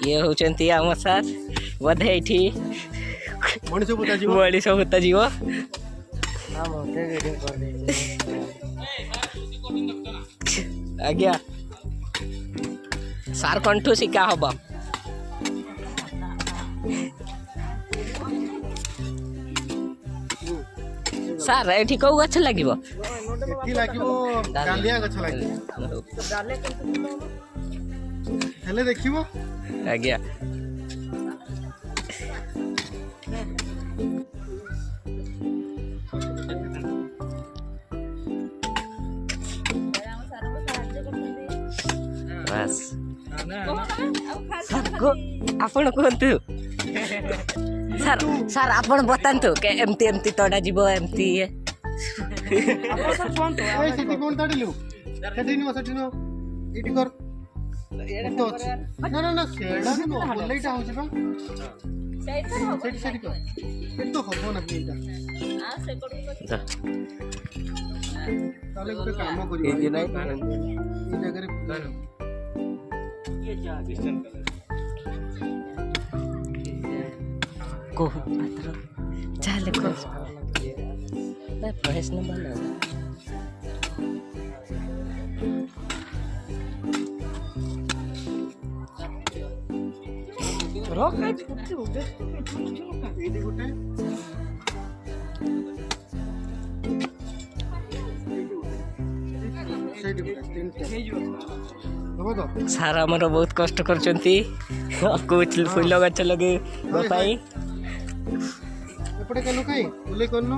ये होचंती आम सार बोधे एठी मनीष बुता जीव मनीष भूत जीव आज्ञा सार कंठू शिका हम सार एठी कौ गछ लागिबो एठी लागिबो डालिया गछ लागिबो हेले देखिबो आज्ञा बस सार को आपण कहतु सार सार आपण बतांतु के एमती एमती तोड़ा जीवो एमती ए सेठी कोन ताडिलु सेठी नो इटी कर तो ना ना ना सेडा नो बोलेटा होछि बा सेठी सेठी कर ए तो हबो ना एटा आ से कोड ताले गुटे काम करियो ए जगह रे ये जा डिस्टेंस को पात्र चल को मैं प्रश्न बना रोक है सारा आमर बहुत कष्ट करचंती कुछ फूल गछ लगे पाई एपटे कनु काई फुले करनु